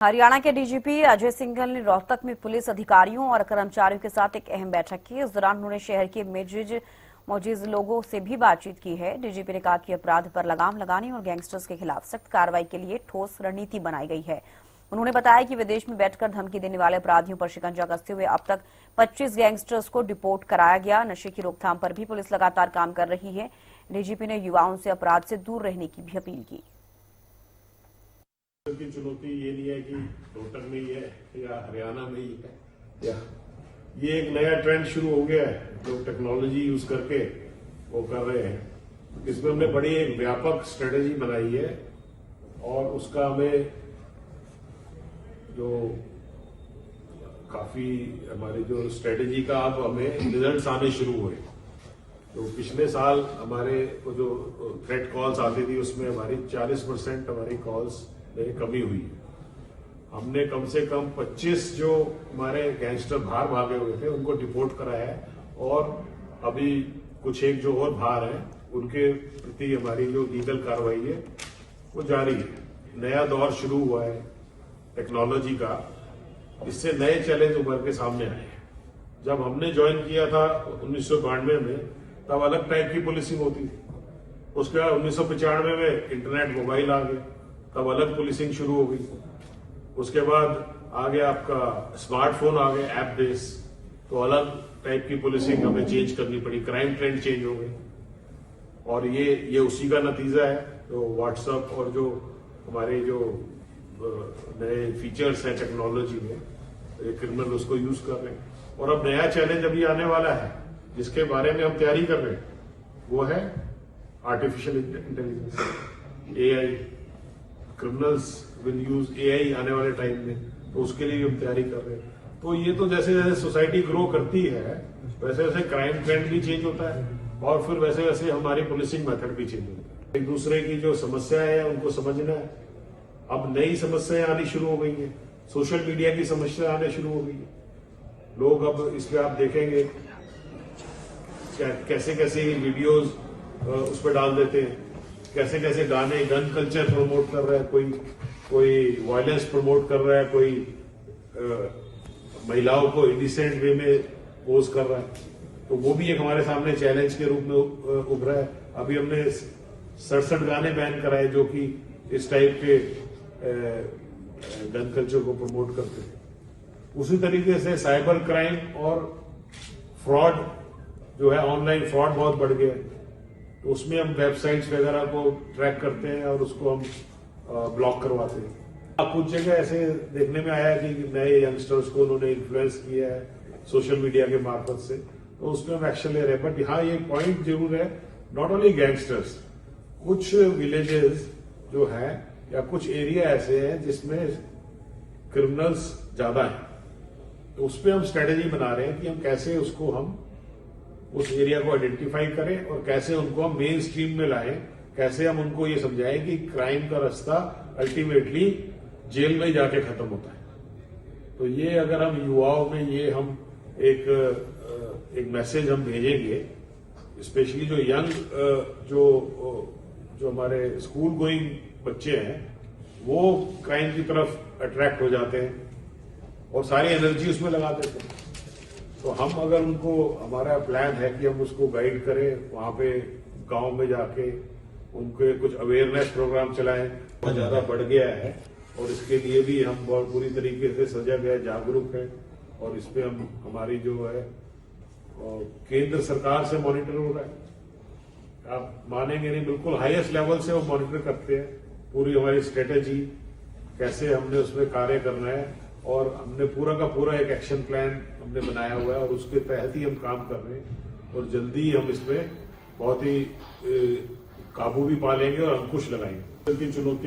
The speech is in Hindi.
हरियाणा के डीजीपी अजय सिंघल ने रोहतक में पुलिस अधिकारियों और कर्मचारियों के साथ एक अहम बैठक की। इस दौरान उन्होंने शहर के मौजूद लोगों से भी बातचीत की है। डीजीपी ने कहा कि अपराध पर लगाम लगाने और गैंगस्टर्स के खिलाफ सख्त कार्रवाई के लिए ठोस रणनीति बनाई गई है। उन्होंने बताया कि विदेश में बैठकर धमकी देने वाले अपराधियों पर शिकंजा कसते हुए अब तक 25 गैंगस्टर्स को डिपोर्ट कराया गया। नशे की रोकथाम पर भी पुलिस लगातार काम कर रही है। डीजीपी ने युवाओं से अपराध से दूर रहने की भी अपील की। की चुनौती ये नहीं है कि रोहतक में ही है या हरियाणा में ही है, या ये एक नया ट्रेंड शुरू हो गया है। लोग टेक्नोलॉजी यूज करके वो कर रहे हैं। इसमें हमने बड़ी एक व्यापक स्ट्रेटेजी बनाई है और उसका हमें जो काफी हमारी जो स्ट्रेटेजी का अब हमें रिजल्ट्स आने शुरू हुए। तो पिछले साल हमारे को जो थ्रेट कॉल्स आती थी उसमें हमारी 40% हमारी कॉल्स में कमी हुई है। हमने कम से कम 25 जो हमारे गैंगस्टर बाहर भागे हुए थे उनको डिपोर्ट कराया है और अभी कुछ एक जो और बाहर हैं उनके प्रति हमारी जो लीगल कार्रवाई है वो जारी है। नया दौर शुरू हुआ है टेक्नोलॉजी का, इससे नए चैलेंज उभर के सामने आए हैं। जब हमने ज्वाइन किया था 1992 में तब अलग टाइप की पुलिसिंग होती थी। उसके बाद 1995 में इंटरनेट मोबाइल आ गए, तब अलग पुलिसिंग शुरू हो गई। उसके बाद आगे आपका स्मार्टफोन आ गए ऐप बेस, तो अलग टाइप की पुलिसिंग हमें चेंज करनी पड़ी। क्राइम ट्रेंड चेंज हो गई और ये उसी का नतीजा है। तो व्हाट्सएप और जो हमारे जो नए फीचर्स हैं टेक्नोलॉजी में, क्रिमिनल उसको यूज कर रहे हैं। और अब नया चैलेंज अभी आने वाला है जिसके बारे में हम तैयारी कर रहे हैं, वो है artificial intelligence, AI. Criminals will use AI आने वाले टाइम में, तो उसके लिए हम तैयारी कर रहे हैं। तो ये तो जैसे जैसे सोसाइटी ग्रो करती है वैसे वैसे क्राइम ट्रेंड भी चेंज होता है और फिर वैसे वैसे हमारी पुलिसिंग मेथड भी चेंज होता है। एक दूसरे की जो समस्याएं हैं उनको समझना है। अब नई समस्याएं आनी शुरू हो गई है, सोशल मीडिया की समस्या आने शुरू हो गई है। लोग अब इसमें आप देखेंगे कैसे कैसे वीडियोज उस पर डाल देते हैं, कैसे कैसे गाने, गन कल्चर प्रमोट कर रहा है, कोई वायलेंस प्रमोट कर रहा है, कोई महिलाओं को इंडिसेंट वे में पोज कर रहा है। तो वो भी एक हमारे सामने चैलेंज के रूप में उभरा है। अभी हमने 67 गाने बैन कराए जो कि इस टाइप के गन कल्चर को प्रमोट करते हैं। उसी तरीके से साइबर क्राइम और फ्रॉड जो है, ऑनलाइन फ्रॉड बहुत बढ़ गया है। तो उसमें हम वेबसाइट्स वगैरह को ट्रैक करते हैं और उसको हम ब्लॉक करवाते हैं। कुछ जगह ऐसे देखने में आया कि नए यंगस्टर्स को उन्होंने इन्फ्लुएंस किया है सोशल मीडिया के मार्फत से, तो उसमें हम एक्शन ले रहे हैं। बट हाँ, ये पॉइंट जरूर है, नॉट ओनली गैंगस्टर्स, कुछ विलेजेस जो है या कुछ एरिया ऐसे हैं जिसमें क्रिमिनल्स ज्यादा हैं, तो उस पर हम स्ट्रेटेजी बना रहे हैं कि हम कैसे उसको हम उस एरिया को आइडेंटिफाई करें और कैसे उनको हम मेन स्ट्रीम में लाएं, कैसे हम उनको ये समझाएं कि क्राइम का रास्ता अल्टीमेटली जेल में जाके खत्म होता है। तो ये अगर हम युवाओं में ये हम एक मैसेज हम भेजेंगे, स्पेशली जो यंग जो हमारे स्कूल गोइंग बच्चे हैं वो क्राइम की तरफ अट्रैक्ट हो जाते हैं और सारी एनर्जी उसमें लगा देते हैं। तो हम अगर उनको, हमारा प्लान है कि हम उसको गाइड करें, वहां पे गांव में जाके उनके कुछ अवेयरनेस प्रोग्राम चलाएं। बहुत ज्यादा बढ़ गया है और इसके लिए भी हम बहुत पूरी तरीके से सजग है, जागरूक है और इस पे हम हमारी जो है केंद्र सरकार से मॉनिटर हो रहा है। आप मानेंगे नहीं, बिल्कुल हाईएस्ट लेवल से वो मॉनिटर करते हैं पूरी हमारी स्ट्रेटेजी, कैसे हमने उसमें कार्य करना है। और हमने पूरा का पूरा एक एक्शन प्लान हमने बनाया हुआ है और उसके तहत ही हम काम कर रहे हैं और जल्दी हम इसमें बहुत ही काबू भी पा लेंगे और अंकुश लगाएंगे। चुनौती